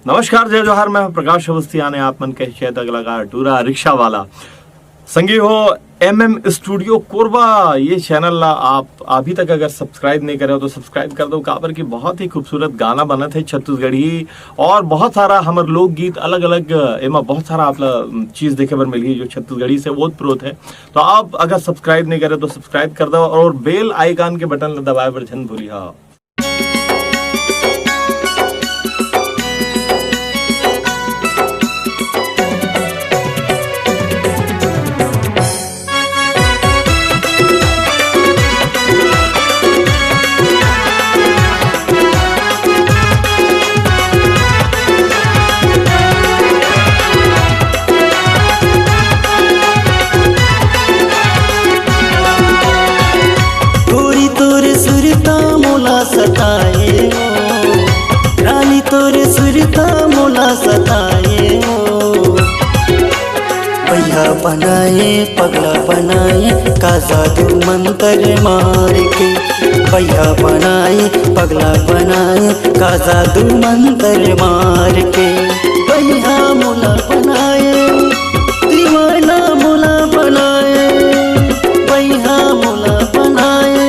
नमस्कार, जय जोहार। मैं हूं प्रकाश अवस्थी। आने आप मन कह शायद अगला टूरा रिक्शा वाला संगी हो MM स्टूडियो कोरबा। ये चैनल ला आप अभी तक अगर सब्सक्राइब नहीं करे हो तो सब्सक्राइब कर दो। काबर की बहुत ही खूबसूरत गाना बना थे छत्तीसगढ़ी और बहुत सारा हमार लोकगीत अलग अलग एमा बहुत सारा आप चीज देखे बर मिली जो छत्तीसगढ़ी से ओत प्रोत है। तो आप अगर सब्सक्राइब नहीं करे तो सब्सक्राइब कर दो और बेल आइकन के बटन दबाए बर झन भूलिया। सताए हो रानी तोरे सुरता मोला सताए हो। भैया बनाए पगला बनाए का जादू मंत्र मार के। भैया बनाए पगला बनाए का जादू मंत्र मार के। भैया मोला बनाए दीवाना मोला बनाए। भैया मोला बनाए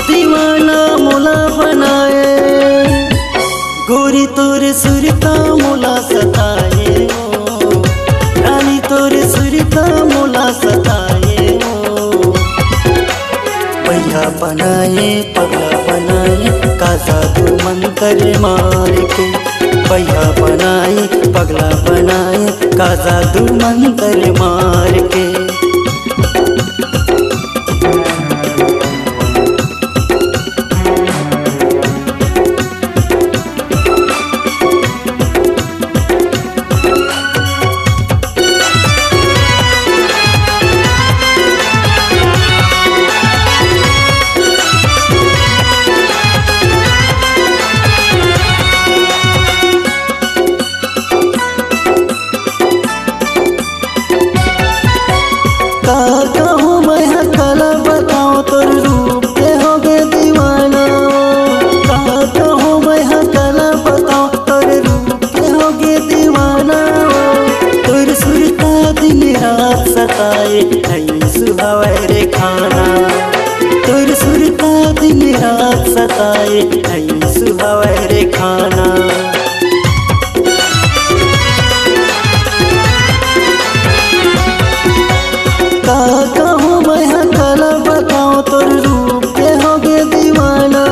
दीवाना मोला बनाए। गोरी तोरे सुरता मोला सताए हो रानी तोरे सुरता मोला सताए हो। भैया बनाए पगला बनाए का जादू मंत्र मार के। भैया बनाए पगला बनाए का जादू मंत्र मार के। कहूँ मैं कला बताओ तोर रूप के हो गए दीवाना। कहूँ मैं कला बताओ तोर रूप के हो गए दीवाना। तोर सुरता दिन रात सताए नहीं सुहावे रे खाना। तोर सुरता दिन रात सताए नहीं सुहावे रे खाना। कहूँ मैं कला बताओ तोर रूप के हो गए दीवाना।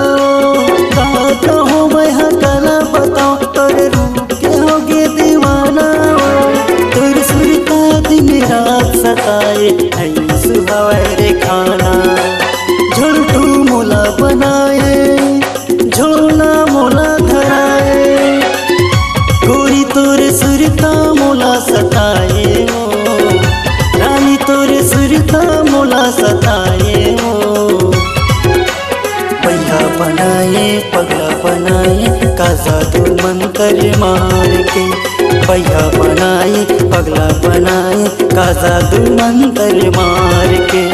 कहूँ मैं कला बताओ तोर रूप के हो गए दीवाना। तोर सुरता दिन रात सताए नहीं सुहावे रे खाना। झुलटू मोला बनाए झोला मोला धराए। गोरी तोर सुरता मोला सताए हो रानी तोरे सुरता मोला सताए हो। भैया बनाए पगला बनाए का जादू मंत्र मार के। भैया बनाए पगला बनाए का जादू मंत्र मार के।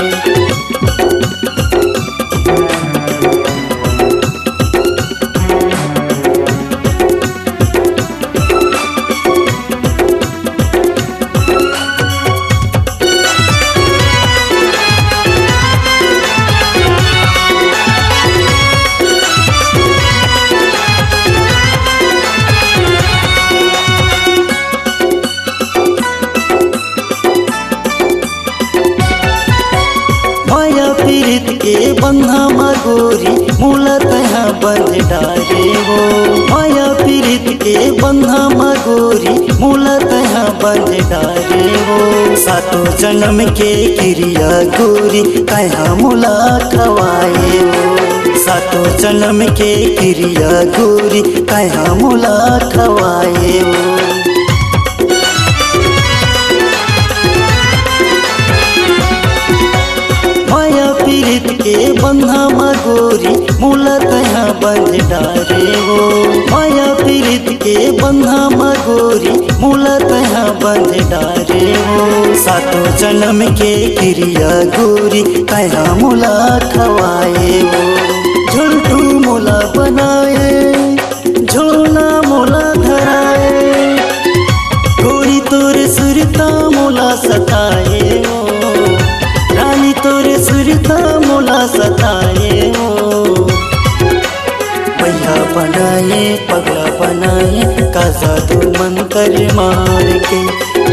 पीरित के बंधा मगोरी मूला तहा बंध डारे हो। माया पीरित के बंधा मगोरी मूला तहा बंध डारे हो। सातों जन्म के क्रिया गोरी कहा मूला खवाए हो। सातों जन्म के क्रिया गोरी कहा मूला खवाए हो। पीरित के बंधा मगोरी मूला तहा बंध डारे हो। माया पीरित के बंधा मगोरी मूला तहा बंध डारे हो। सातों जन्म के क्रिया गोरी कहा मूला खवाए हो। झुलटू मोला बनाए झोला मोला धराए। सताए हो, रानी तोरे सुरता मोला सताए हो। भैया बनाए पगला बनाए का जादू मंत्र मार के,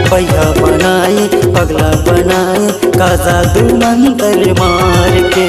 भैया बनाए पगला बनाए का जादू मंत्र मार के।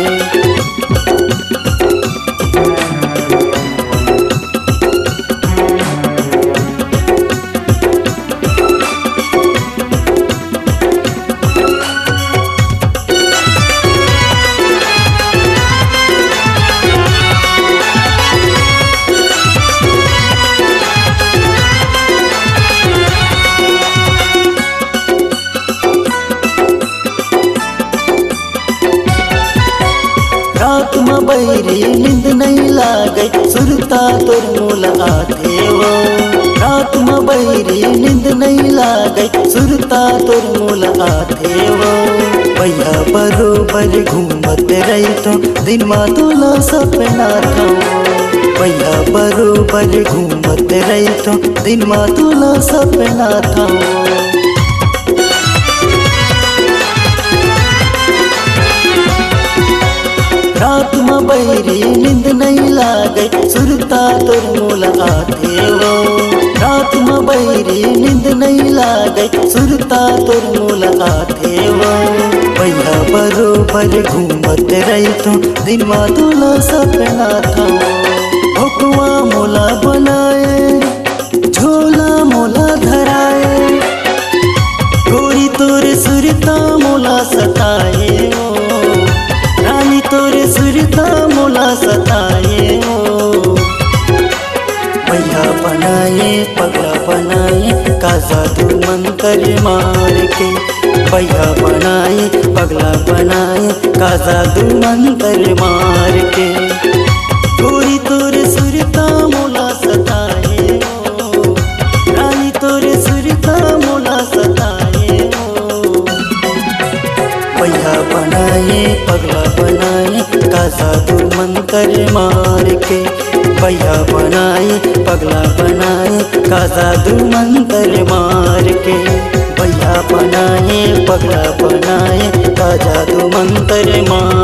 रात में बैरी नींद नहीं लागे सुरता तोर मोला आथे हो, रात में बैरी नींद नहीं लागे सुरता तोर मोला आथे हो। भैया बरोबर घूमत रही तो दिन में तोला सपना था, भैया बरोबर घूमत रही तो दिन में तोला सपना था। रात में बैरी नींद नहीं लागे सुरता तोर मोला आथे हो, रात में बैरी नींद नहीं लागे सुरता तोर मोला आथे हो। भैया बरोबर घूमत रही तो दिन में तोला सपना था। भोकुआ मोला बनाए झोला मोला धराए, गोरी तोरे सुरता मोला सताए हो, रानी तोरे सुरता मोला सताए हो। भैया बनाए पगला बनाए का जादू मंत्र मार के, भैया बनाए पगला बनाए का जादू मंत्र मार के। गोरी तोरे सुरता मोला सताए हो, रानी तोरे सुरता मोला सताए हो। भैया बनाए पगला बनाए का जादू मंत्र मार के, भैया बनाए पगला बनाए का जादू मंत्र मार के। भैया बनाए पगला बनाए का जादू मंत्र मार